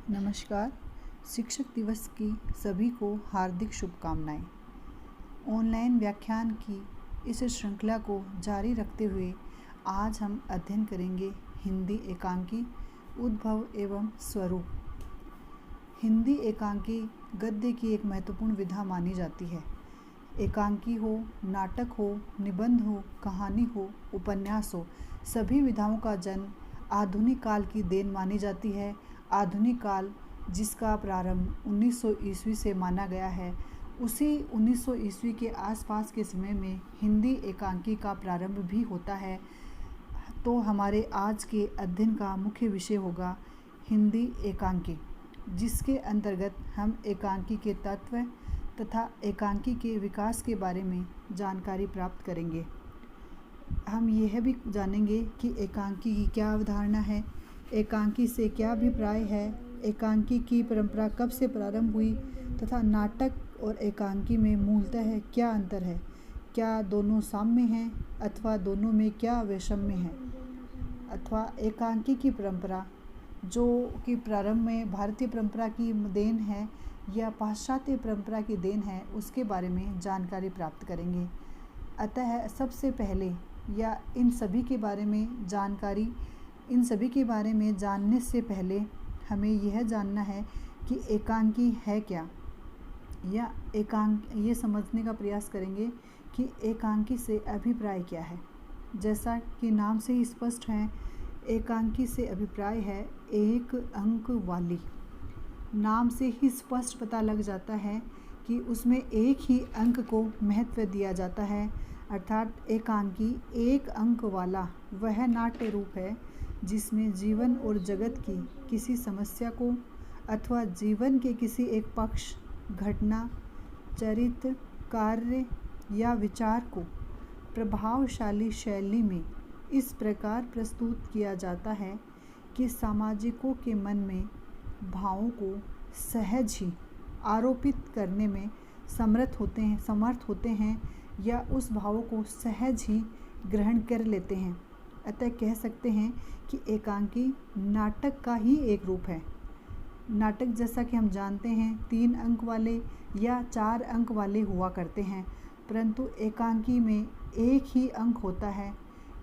नमस्कार। शिक्षक दिवस की सभी को हार्दिक शुभकामनाएं। ऑनलाइन व्याख्यान की इस श्रृंखला को जारी रखते हुए आज हम अध्ययन करेंगे हिंदी एकांकी उद्भव एवं स्वरूप। हिंदी एकांकी गद्य की एक महत्वपूर्ण विधा मानी जाती है। एकांकी हो, नाटक हो, निबंध हो, कहानी हो, उपन्यास हो, सभी विधाओं का जन्म आधुनिक काल की देन मानी जाती है। आधुनिक काल जिसका प्रारंभ 1900 ईस्वी से माना गया है, उसी 1900 ईस्वी के आसपास के समय में हिंदी एकांकी का प्रारंभ भी होता है। तो हमारे आज के अध्ययन का मुख्य विषय होगा हिंदी एकांकी, जिसके अंतर्गत हम एकांकी के तत्व तथा एकांकी के विकास के बारे में जानकारी प्राप्त करेंगे। हम यह भी जानेंगे कि एकांकी की क्या अवधारणा है, एकांकी से क्या अभिप्राय है, एकांकी की परंपरा कब से प्रारंभ हुई तथा नाटक और एकांकी में मूलतः क्या अंतर है, क्या दोनों साम्य हैं अथवा दोनों में क्या वैषम्य है, अथवा एकांकी की परंपरा जो कि प्रारंभ में भारतीय परंपरा की देन है या पाश्चात्य परंपरा की देन है, उसके बारे में जानकारी प्राप्त करेंगे। अतः सबसे पहले या इन सभी के बारे में जानने से पहले हमें यह जानना है कि एकांकी है क्या, या ये समझने का प्रयास करेंगे कि एकांकी से अभिप्राय क्या है। जैसा कि नाम से ही स्पष्ट है, एकांकी से अभिप्राय है एक अंक वाली। नाम से ही स्पष्ट पता लग जाता है कि उसमें एक ही अंक को महत्व दिया जाता है, अर्थात एकांकी एक अंक वाला वह नाट्य रूप है जिसमें जीवन और जगत की किसी समस्या को अथवा जीवन के किसी एक पक्ष, घटना, चरित्र, कार्य या विचार को प्रभावशाली शैली में इस प्रकार प्रस्तुत किया जाता है कि सामाजिकों के मन में भावों को सहज ही आरोपित करने में समर्थ होते हैं या उस भावों को सहज ही ग्रहण कर लेते हैं। अतः कह सकते हैं कि एकांकी नाटक का ही एक रूप है। नाटक जैसा कि हम जानते हैं 3 अंक वाले या 4 अंक वाले हुआ करते हैं, परंतु एकांकी में एक ही अंक होता है।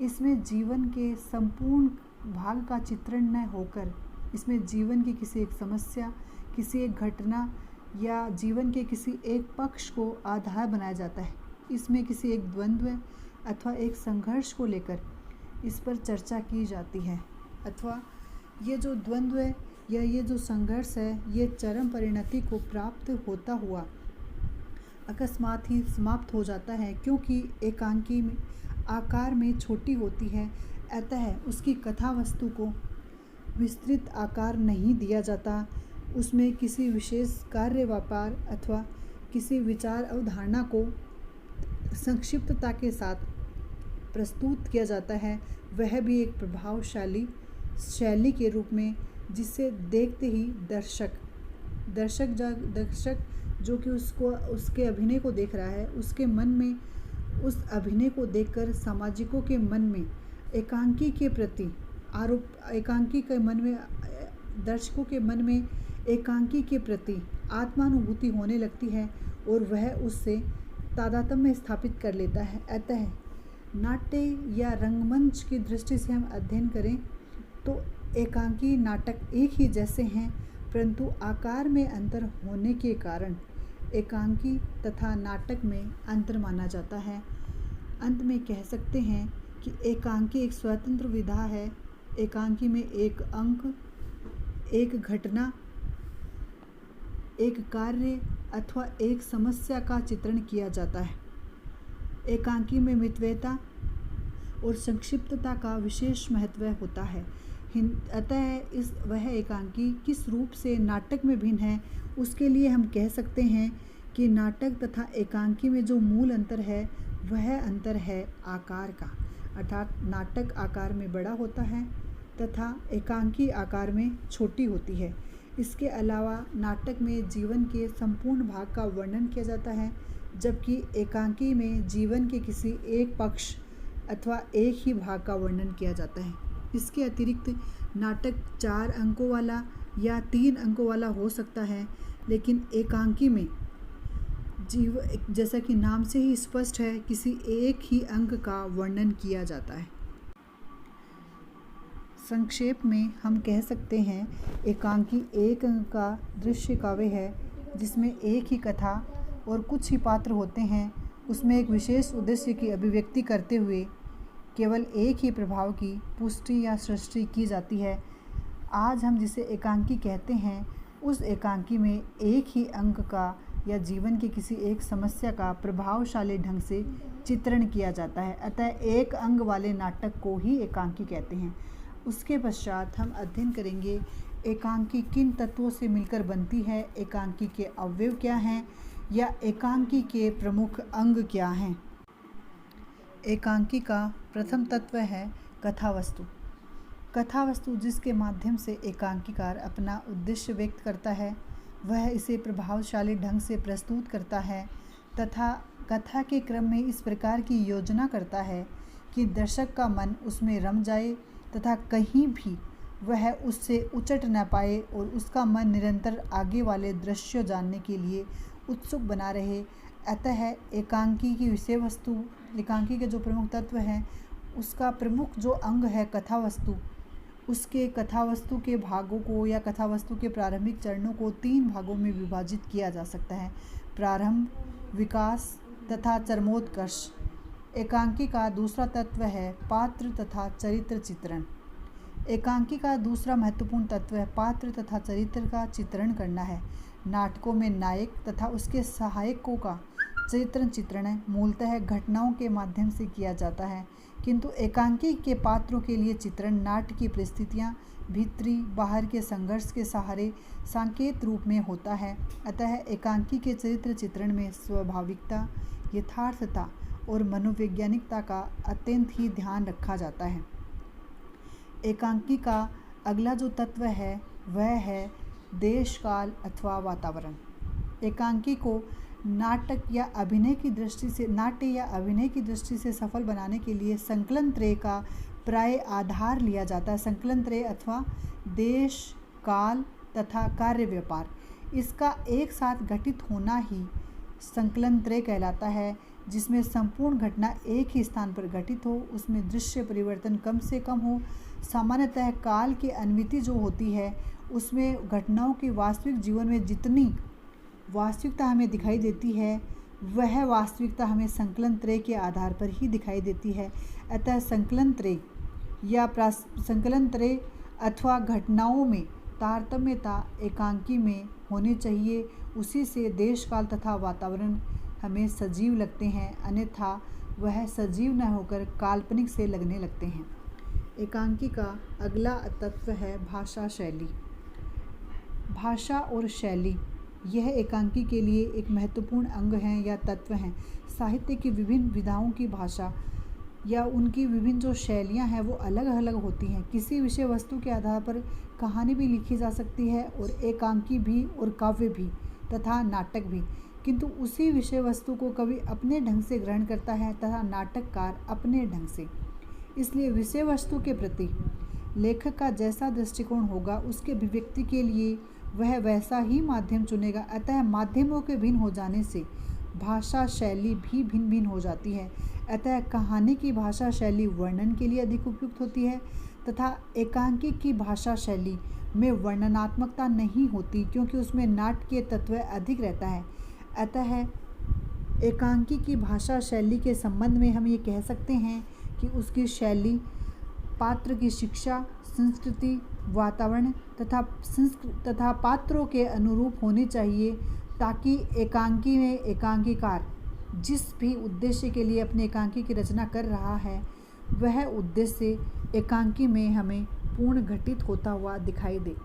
इसमें जीवन के संपूर्ण भाग का चित्रण न होकर इसमें जीवन की किसी एक समस्या, किसी एक घटना या जीवन के किसी एक पक्ष को आधार बनाया जाता है। इसमें किसी एक द्वंद्व अथवा एक संघर्ष को लेकर इस पर चर्चा की जाती है, अथवा ये जो द्वंद्व या ये जो संघर्ष है, ये चरम परिणति को प्राप्त होता हुआ अकस्मात ही समाप्त हो जाता है, क्योंकि एकांकी में आकार में छोटी होती है। अतः उसकी कथा वस्तु को विस्तृत आकार नहीं दिया जाता। उसमें किसी विशेष कार्य व्यापार अथवा किसी विचार अवधारणा को संक्षिप्तता के साथ प्रस्तुत किया जाता है, वह भी एक प्रभावशाली शैली के रूप में, जिससे देखते ही दर्शक जो कि उसके अभिनय को देख रहा है, उसके मन में उस अभिनय को देखकर सामाजिकों के मन में एकांकी के प्रति दर्शकों के मन में एकांकी के प्रति आत्मानुभूति होने लगती है और वह उससे तादात्म्य स्थापित कर लेता है। अतः नाट्य या रंगमंच की दृष्टि से हम अध्ययन करें तो एकांकी नाटक एक ही जैसे हैं, परंतु आकार में अंतर होने के कारण एकांकी तथा नाटक में अंतर माना जाता है। अंत में कह सकते हैं कि एकांकी एक स्वतंत्र विधा है। एकांकी में एक अंक, एक घटना, एक कार्य अथवा एक समस्या का चित्रण किया जाता है। एकांकी में मितव्ययता और संक्षिप्तता का विशेष महत्व होता है। अतः वह एकांकी किस रूप से नाटक में भिन्न है, उसके लिए हम कह सकते हैं कि नाटक तथा एकांकी में जो मूल अंतर है, वह अंतर है आकार का, अर्थात नाटक आकार में बड़ा होता है तथा एकांकी आकार में छोटी होती है। इसके अलावा नाटक में जीवन के संपूर्ण भाग का वर्णन किया जाता है, जबकि एकांकी में जीवन के किसी एक पक्ष अथवा एक ही भाग का वर्णन किया जाता है। इसके अतिरिक्त नाटक 4 अंकों वाला या 3 अंकों वाला हो सकता है, लेकिन एकांकी में जैसा कि नाम से ही स्पष्ट है, किसी एक ही अंक का वर्णन किया जाता है। संक्षेप में हम कह सकते हैं एकांकी एक अंक का दृश्य काव्य है, जिसमें एक ही कथा और कुछ ही पात्र होते हैं। उसमें एक विशेष उद्देश्य की अभिव्यक्ति करते हुए केवल एक ही प्रभाव की पुष्टि या सृष्टि की जाती है। आज हम जिसे एकांकी कहते हैं, उस एकांकी में एक ही अंक का या जीवन की किसी एक समस्या का प्रभावशाली ढंग से चित्रण किया जाता है। अतः एक अंग वाले नाटक को ही एकांकी कहते हैं। उसके पश्चात हम अध्ययन करेंगे एकांकी किन तत्वों से मिलकर बनती है, एकांकी के अवयव क्या हैं, या एकांकी के प्रमुख अंग क्या हैं। एकांकी का प्रथम तत्व है कथावस्तु। कथावस्तु जिसके माध्यम से एकांकीकार अपना उद्देश्य व्यक्त करता है, वह इसे प्रभावशाली ढंग से प्रस्तुत करता है तथा कथा के क्रम में इस प्रकार की योजना करता है कि दर्शक का मन उसमें रम जाए तथा कहीं भी वह उससे उचट न पाए और उसका मन निरंतर आगे वाले दृश्य जानने के लिए उत्सुक बना रहे। अतः एकांकी की विषय वस्तु, एकांकी के जो प्रमुख तत्व हैं, उसका प्रमुख जो अंग है कथावस्तु, उसके कथावस्तु के भागों को या कथावस्तु के प्रारंभिक चरणों को 3 भागों में विभाजित किया जा सकता है: प्रारंभ, विकास तथा चरमोत्कर्ष। एकांकी का दूसरा तत्व है पात्र तथा चरित्र चित्रण। एकांकी का दूसरा महत्वपूर्ण तत्व है पात्र तथा चरित्र का चित्रण करना है। नाटकों में नायक तथा उसके सहायकों का चित्रण मूलतः घटनाओं के माध्यम से किया जाता है, किंतु एकांकी के पात्रों के लिए चित्रण नाट्य की परिस्थितियाँ, भीतरी बाहर के संघर्ष के सहारे संकेत रूप में होता है। अतः एकांकी के चरित्र चित्रण में स्वाभाविकता, यथार्थता और मनोवैज्ञानिकता का अत्यंत ही ध्यान रखा जाता है। एकांकी का अगला जो तत्व है वह है देश, काल अथवा वातावरण। एकांकी को नाट्य या अभिनय की दृष्टि से सफल बनाने के लिए संकलन त्रय का प्राय आधार लिया जाता है। संकलन त्रय अथवा देश, काल तथा कार्य व्यापार, इसका एक साथ घटित होना ही संकलन त्रय कहलाता है, जिसमें संपूर्ण घटना एक ही स्थान पर घटित हो, उसमें दृश्य परिवर्तन कम से कम हो। सामान्यतः काल की अनुमिति जो होती है, उसमें घटनाओं के वास्तविक जीवन में जितनी वास्तविकता हमें दिखाई देती है, वह वास्तविकता हमें संकलन त्रय के आधार पर ही दिखाई देती है। अतः संकलन त्रय अथवा घटनाओं में तारतम्यता एकांकी में होनी चाहिए। उसी से देश, काल तथा वातावरण हमें सजीव लगते हैं, अन्यथा वह सजीव न होकर काल्पनिक से लगने लगते हैं। एकांकी का अगला तत्व है भाषा शैली। भाषा और शैली यह एकांकी के लिए एक महत्वपूर्ण अंग हैं या तत्व हैं। साहित्य की विभिन्न विधाओं की भाषा या उनकी विभिन्न जो शैलियां हैं वो अलग अलग होती हैं। किसी विषय वस्तु के आधार पर कहानी भी लिखी जा सकती है और एकांकी भी और काव्य भी तथा नाटक भी, किंतु उसी विषय वस्तु को कवि अपने ढंग से ग्रहण करता है तथा नाटककार अपने ढंग से। इसलिए विषय वस्तु के प्रति लेखक का जैसा दृष्टिकोण होगा, उसके अभिव्यक्ति के लिए वह वैसा ही माध्यम चुनेगा। अतः माध्यमों के भिन्न हो जाने से भाषा शैली भी भिन्न भिन्न हो जाती है। अतः कहानी की भाषा शैली वर्णन के लिए अधिक उपयुक्त होती है तथा एकांकी की भाषा शैली में वर्णनात्मकता नहीं होती, क्योंकि उसमें नाट्य तत्व अधिक रहता है। अतः एकांकी की भाषा शैली के संबंध में हम ये कह सकते हैं कि उसकी शैली पात्र की शिक्षा, संस्कृति, वातावरण तथा पात्रों के अनुरूप होनी चाहिए, ताकि एकांकी में एकांकीकार जिस भी उद्देश्य के लिए अपने एकांकी की रचना कर रहा है, वह उद्देश्य एकांकी में हमें पूर्ण घटित होता हुआ दिखाई दे।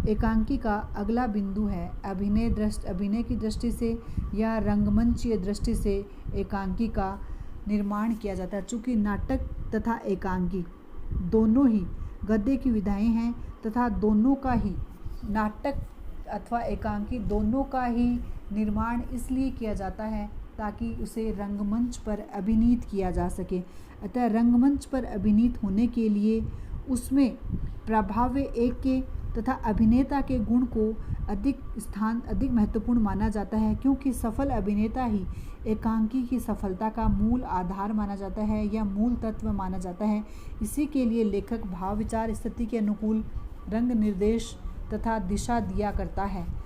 एकांकी का अगला बिंदु है अभिनय की दृष्टि से या रंगमंचीय दृष्टि से एकांकी का निर्माण किया जाता है। चूँकि नाटक तथा एकांकी दोनों ही गद्य की विधाएं हैं तथा दोनों का ही नाटक अथवा एकांकी दोनों का ही निर्माण इसलिए किया जाता है ताकि उसे रंगमंच पर अभिनीत किया जा सके। अतः रंगमंच पर अभिनीत होने के लिए उसमें प्रभाव्य एक के तथा अभिनेता के गुण को अधिक महत्वपूर्ण माना जाता है, क्योंकि सफल अभिनेता ही एकांकी की सफलता का मूल आधार माना जाता है या मूल तत्व माना जाता है। इसी के लिए लेखक भाव विचार स्थिति के अनुकूल रंग निर्देश तथा दिशा दिया करता है।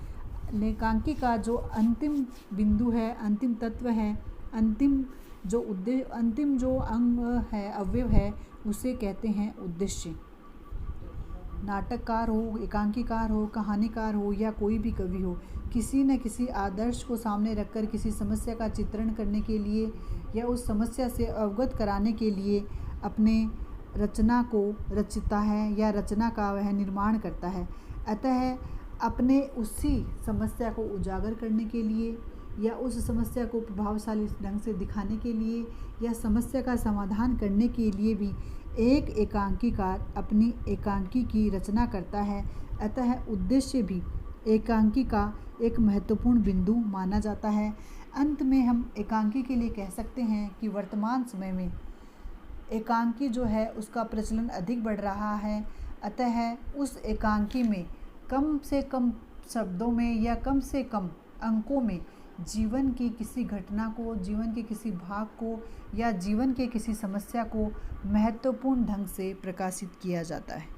एकांकी का जो अंतिम बिंदु है, अंतिम तत्व है, अंतिम जो अंग है, अवयव है, उसे कहते हैं उद्देश्य। नाटककार हो, एकांकीकार हो, कहानीकार हो या कोई भी कवि हो, किसी न किसी आदर्श को सामने रखकर किसी समस्या का चित्रण करने के लिए या उस समस्या से अवगत कराने के लिए अपने रचना को रचता है या रचना का वह निर्माण करता है। अतः अपने उसी समस्या को उजागर करने के लिए या उस समस्या को प्रभावशाली ढंग से दिखाने के लिए या समस्या का समाधान करने के लिए भी एक एकांकीकार अपनी एकांकी की रचना करता है। अतः उद्देश्य भी एकांकी का एक महत्वपूर्ण बिंदु माना जाता है। अंत में हम एकांकी के लिए कह सकते हैं कि वर्तमान समय में एकांकी जो है उसका प्रचलन अधिक बढ़ रहा है। अतः उस एकांकी में कम से कम शब्दों में या कम से कम अंकों में जीवन की किसी घटना को, जीवन के किसी भाग को या जीवन के किसी समस्या को महत्वपूर्ण ढंग से प्रकाशित किया जाता है।